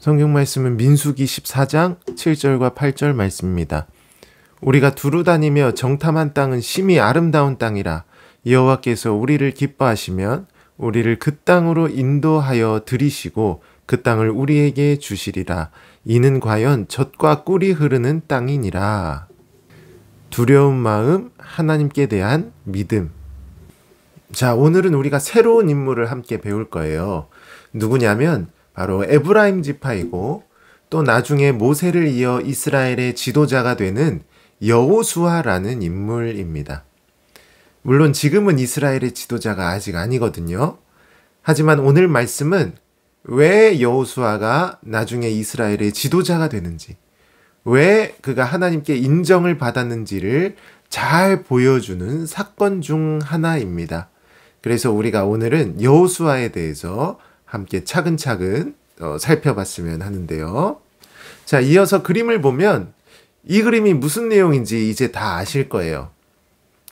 성경 말씀은 민수기 14장 7절과 8절 말씀입니다. 우리가 두루 다니며 정탐한 땅은 심히 아름다운 땅이라. 여호와께서 우리를 기뻐하시면 우리를 그 땅으로 인도하여 들이시고 그 땅을 우리에게 주시리라. 이는 과연 젖과 꿀이 흐르는 땅이니라. 두려운 마음, 하나님께 대한 믿음. 자, 오늘은 우리가 새로운 인물을 함께 배울 거예요. 누구냐면 바로 에브라임 지파이고 또 나중에 모세를 이어 이스라엘의 지도자가 되는 여호수아라는 인물입니다. 물론 지금은 이스라엘의 지도자가 아직 아니거든요. 하지만 오늘 말씀은 왜 여호수아가 나중에 이스라엘의 지도자가 되는지, 왜 그가 하나님께 인정을 받았는지를 잘 보여주는 사건 중 하나입니다. 그래서 우리가 오늘은 여호수아에 대해서 함께 차근차근 살펴봤으면 하는데요. 자, 이어서 그림을 보면 이 그림이 무슨 내용인지 이제 다 아실 거예요.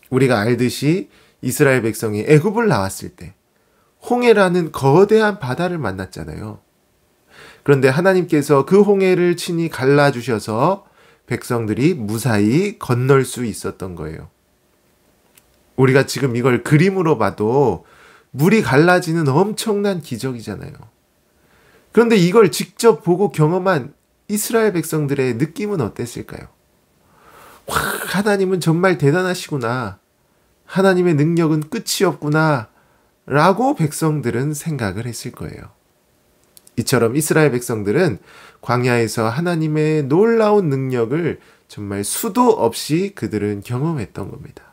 우리가 알듯이 이스라엘 백성이 애굽을 나왔을 때 홍해라는 거대한 바다를 만났잖아요. 그런데 하나님께서 그 홍해를 친히 갈라주셔서 백성들이 무사히 건널 수 있었던 거예요. 우리가 지금 이걸 그림으로 봐도 물이 갈라지는 엄청난 기적이잖아요. 그런데 이걸 직접 보고 경험한 이스라엘 백성들의 느낌은 어땠을까요? 와, 하나님은 정말 대단하시구나. 하나님의 능력은 끝이 없구나. 라고 백성들은 생각을 했을 거예요. 이처럼 이스라엘 백성들은 광야에서 하나님의 놀라운 능력을 정말 수도 없이 그들은 경험했던 겁니다.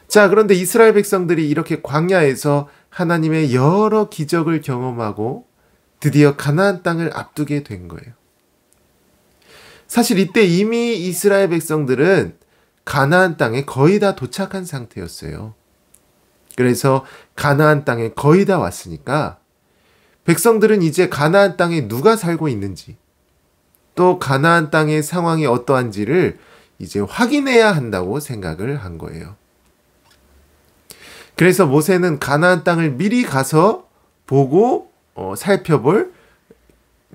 자, 그런데 이스라엘 백성들이 이렇게 광야에서 하나님의 여러 기적을 경험하고 드디어 가나안 땅을 앞두게 된 거예요. 사실 이때 이미 이스라엘 백성들은 가나안 땅에 거의 다 도착한 상태였어요. 그래서 가나안 땅에 거의 다 왔으니까 백성들은 이제 가나안 땅에 누가 살고 있는지, 또 가나안 땅의 상황이 어떠한지를 이제 확인해야 한다고 생각을 한 거예요. 그래서 모세는 가나안 땅을 미리 가서 보고 살펴볼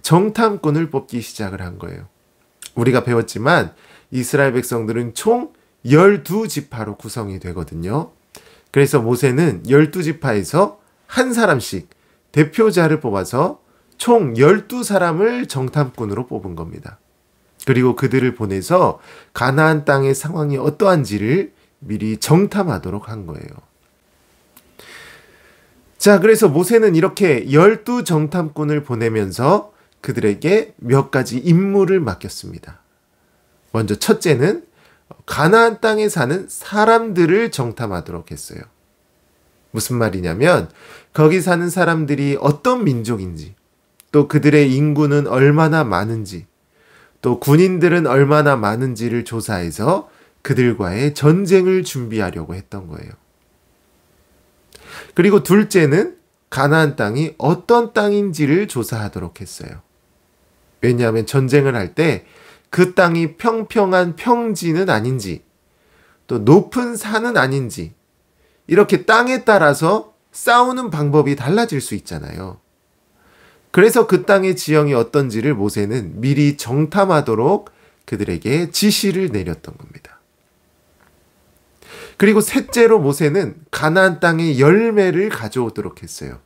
정탐꾼을 뽑기 시작을 한 거예요. 우리가 배웠지만 이스라엘 백성들은 총 12지파로 구성이 되거든요. 그래서 모세는 12지파에서 한 사람씩 대표자를 뽑아서 총 12사람을 정탐꾼으로 뽑은 겁니다. 그리고 그들을 보내서 가나안 땅의 상황이 어떠한지를 미리 정탐하도록 한 거예요. 자, 그래서 모세는 이렇게 12정탐꾼을 보내면서 그들에게 몇 가지 임무를 맡겼습니다. 먼저 첫째는 가나안 땅에 사는 사람들을 정탐하도록 했어요. 무슨 말이냐면 거기 사는 사람들이 어떤 민족인지, 또 그들의 인구는 얼마나 많은지, 또 군인들은 얼마나 많은지를 조사해서 그들과의 전쟁을 준비하려고 했던 거예요. 그리고 둘째는 가나안 땅이 어떤 땅인지를 조사하도록 했어요. 왜냐하면 전쟁을 할 때 그 땅이 평평한 평지는 아닌지, 또 높은 산은 아닌지, 이렇게 땅에 따라서 싸우는 방법이 달라질 수 있잖아요. 그래서 그 땅의 지형이 어떤지를 모세는 미리 정탐하도록 그들에게 지시를 내렸던 겁니다. 그리고 셋째로 모세는 가나안 땅의 열매를 가져오도록 했어요.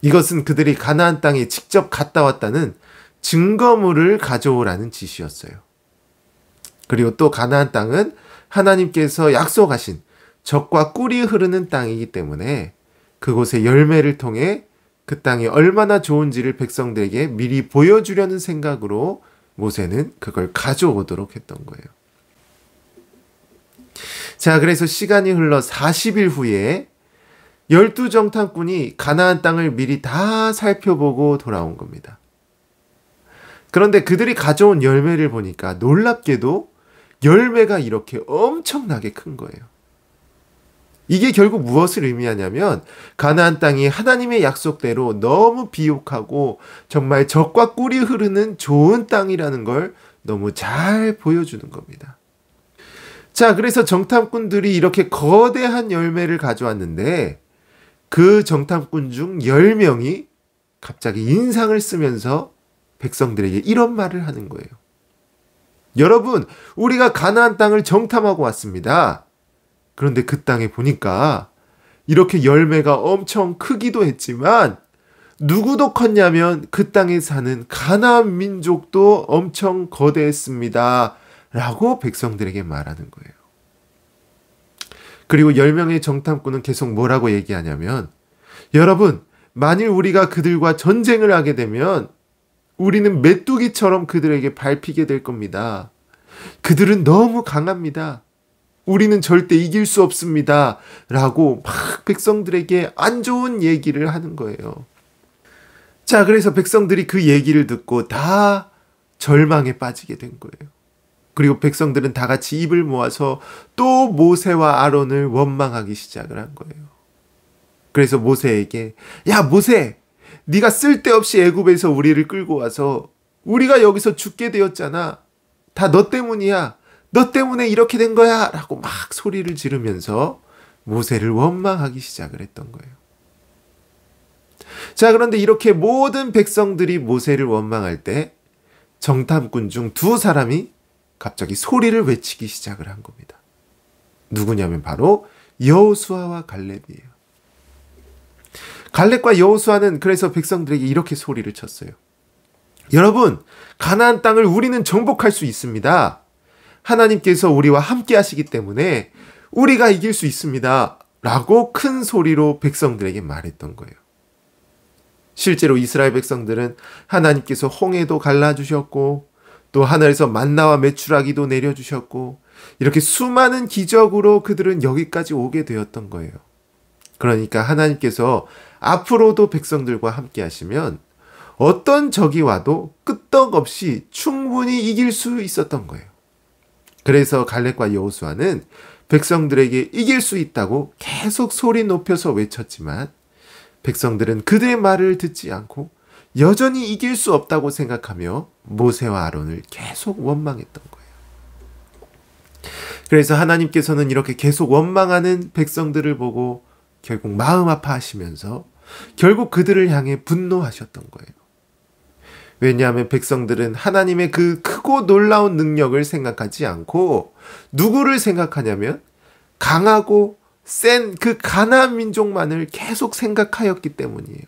이것은 그들이 가나안 땅에 직접 갔다 왔다는 증거물을 가져오라는 지시였어요. 그리고 또 가나안 땅은 하나님께서 약속하신 젖과 꿀이 흐르는 땅이기 때문에 그곳의 열매를 통해 그 땅이 얼마나 좋은지를 백성들에게 미리 보여주려는 생각으로 모세는 그걸 가져오도록 했던 거예요. 자, 그래서 시간이 흘러 40일 후에 12정탐꾼이 가나안 땅을 미리 다 살펴보고 돌아온 겁니다. 그런데 그들이 가져온 열매를 보니까 놀랍게도 열매가 이렇게 엄청나게 큰 거예요. 이게 결국 무엇을 의미하냐면 가나안 땅이 하나님의 약속대로 너무 비옥하고 정말 젖과 꿀이 흐르는 좋은 땅이라는 걸 너무 잘 보여주는 겁니다. 자, 그래서 정탐꾼들이 이렇게 거대한 열매를 가져왔는데 그 정탐꾼 중 10명이 갑자기 인상을 쓰면서 백성들에게 이런 말을 하는 거예요. 여러분, 우리가 가나안 땅을 정탐하고 왔습니다. 그런데 그 땅에 보니까 이렇게 열매가 엄청 크기도 했지만 누구도 컸냐면 그 땅에 사는 가나안 민족도 엄청 거대했습니다. 라고 백성들에게 말하는 거예요. 그리고 10명의 정탐꾼은 계속 뭐라고 얘기하냐면, 여러분, 만일 우리가 그들과 전쟁을 하게 되면 우리는 메뚜기처럼 그들에게 밟히게 될 겁니다. 그들은 너무 강합니다. 우리는 절대 이길 수 없습니다. 라고 막 백성들에게 안 좋은 얘기를 하는 거예요. 자, 그래서 백성들이 그 얘기를 듣고 다 절망에 빠지게 된 거예요. 그리고 백성들은 다 같이 입을 모아서 또 모세와 아론을 원망하기 시작을 한 거예요. 그래서 모세에게, 야, 모세, 네가 쓸데없이 애굽에서 우리를 끌고 와서 우리가 여기서 죽게 되었잖아. 다 너 때문이야. 너 때문에 이렇게 된 거야. 라고 막 소리를 지르면서 모세를 원망하기 시작을 했던 거예요. 자, 그런데 이렇게 모든 백성들이 모세를 원망할 때 정탐꾼 중 2사람이 갑자기 소리를 외치기 시작을 한 겁니다. 누구냐면 바로 여호수아와 갈렙이에요. 갈렙과 여호수아는 그래서 백성들에게 이렇게 소리를 쳤어요. 여러분, 가나안 땅을 우리는 정복할 수 있습니다. 하나님께서 우리와 함께 하시기 때문에 우리가 이길 수 있습니다. 라고 큰 소리로 백성들에게 말했던 거예요. 실제로 이스라엘 백성들은 하나님께서 홍해도 갈라주셨고 또 하늘에서 만나와 메추라기도 내려주셨고 이렇게 수많은 기적으로 그들은 여기까지 오게 되었던 거예요. 그러니까 하나님께서 앞으로도 백성들과 함께 하시면 어떤 적이 와도 끄떡없이 충분히 이길 수 있었던 거예요. 그래서 갈렙과 여호수아는 백성들에게 이길 수 있다고 계속 소리 높여서 외쳤지만 백성들은 그들의 말을 듣지 않고 여전히 이길 수 없다고 생각하며 모세와 아론을 계속 원망했던 거예요. 그래서 하나님께서는 이렇게 계속 원망하는 백성들을 보고 결국 마음 아파하시면서 결국 그들을 향해 분노하셨던 거예요. 왜냐하면 백성들은 하나님의 그 크고 놀라운 능력을 생각하지 않고 누구를 생각하냐면 강하고 센 그 가나안 민족만을 계속 생각하였기 때문이에요.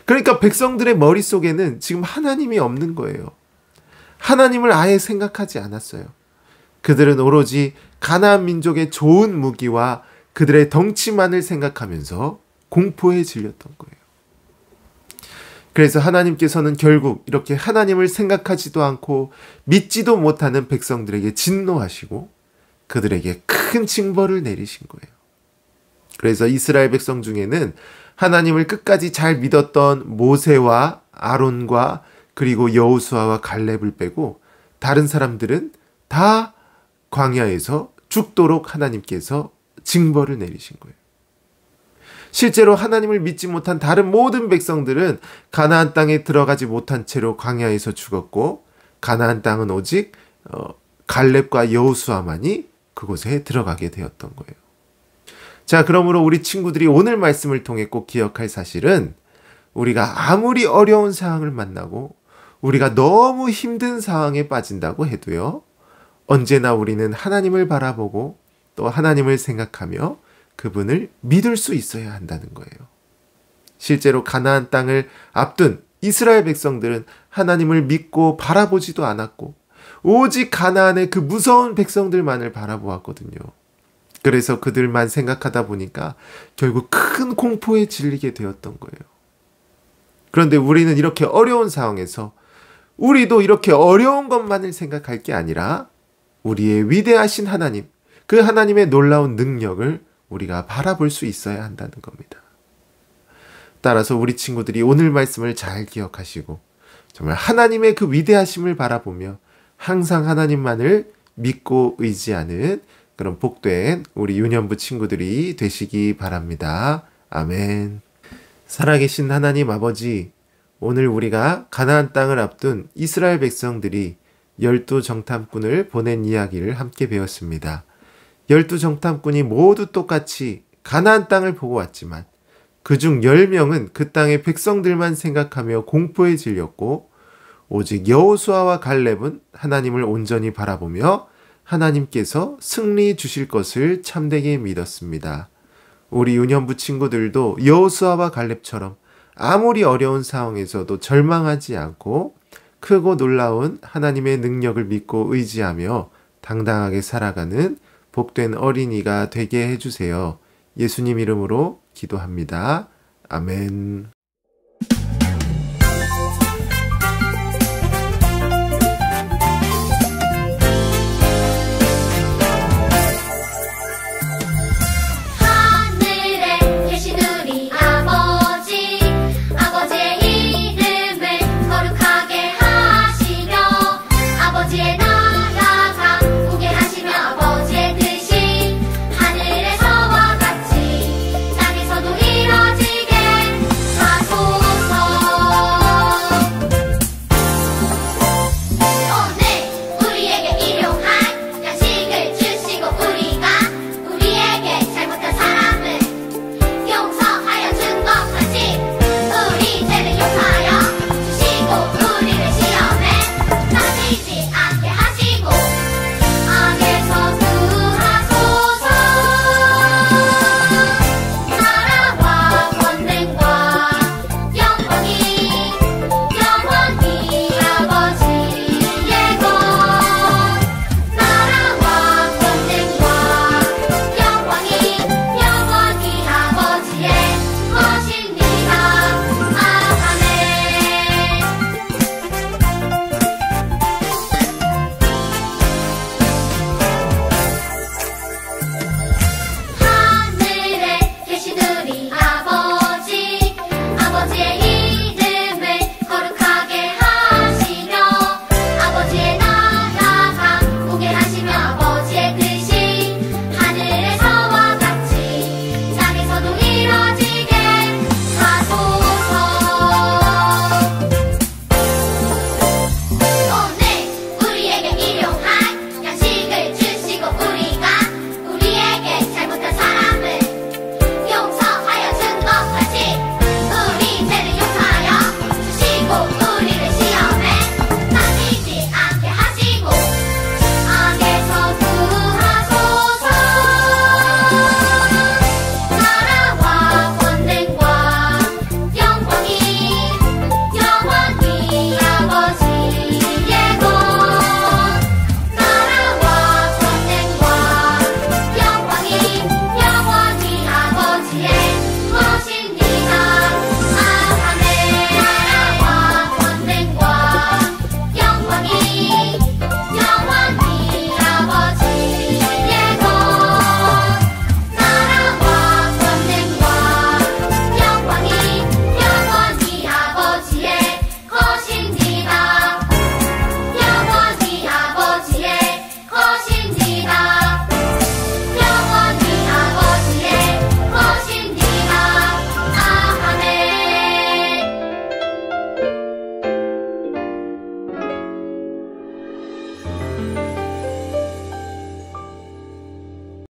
그러니까 백성들의 머릿속에는 지금 하나님이 없는 거예요. 하나님을 아예 생각하지 않았어요. 그들은 오로지 가나안 민족의 좋은 무기와 그들의 덩치만을 생각하면서 공포에 질렸던 거예요. 그래서 하나님께서는 결국 이렇게 하나님을 생각하지도 않고 믿지도 못하는 백성들에게 진노하시고 그들에게 큰 징벌을 내리신 거예요. 그래서 이스라엘 백성 중에는 하나님을 끝까지 잘 믿었던 모세와 아론과 그리고 여호수아와 갈렙을 빼고 다른 사람들은 다 광야에서 죽도록 하나님께서 징벌을 내리신 거예요. 실제로 하나님을 믿지 못한 다른 모든 백성들은 가나안 땅에 들어가지 못한 채로 광야에서 죽었고 가나안 땅은 오직 갈렙과 여호수아만이 그곳에 들어가게 되었던 거예요. 자, 그러므로 우리 친구들이 오늘 말씀을 통해 꼭 기억할 사실은 우리가 아무리 어려운 상황을 만나고 우리가 너무 힘든 상황에 빠진다고 해도요, 언제나 우리는 하나님을 바라보고 또 하나님을 생각하며 그분을 믿을 수 있어야 한다는 거예요. 실제로 가나안 땅을 앞둔 이스라엘 백성들은 하나님을 믿고 바라보지도 않았고 오직 가나안의 그 무서운 백성들만을 바라보았거든요. 그래서 그들만 생각하다 보니까 결국 큰 공포에 질리게 되었던 거예요. 그런데 우리는 이렇게 어려운 상황에서 우리도 이렇게 어려운 것만을 생각할 게 아니라 우리의 위대하신 하나님, 그 하나님의 놀라운 능력을 우리가 바라볼 수 있어야 한다는 겁니다. 따라서 우리 친구들이 오늘 말씀을 잘 기억하시고 정말 하나님의 그 위대하심을 바라보며 항상 하나님만을 믿고 의지하는 그런 복된 우리 유년부 친구들이 되시기 바랍니다. 아멘. 살아계신 하나님 아버지, 오늘 우리가 가나안 땅을 앞둔 이스라엘 백성들이 12 정탐꾼을 보낸 이야기를 함께 배웠습니다. 12 정탐꾼이 모두 똑같이 가나안 땅을 보고 왔지만 그중 10명은 그 땅의 백성들만 생각하며 공포에 질렸고 오직 여호수아와 갈렙은 하나님을 온전히 바라보며 하나님께서 승리 주실 것을 참되게 믿었습니다. 우리 유년부 친구들도 여호수아와 갈렙처럼 아무리 어려운 상황에서도 절망하지 않고 크고 놀라운 하나님의 능력을 믿고 의지하며 당당하게 살아가는 복된 어린이가 되게 해주세요. 예수님 이름으로 기도합니다. 아멘.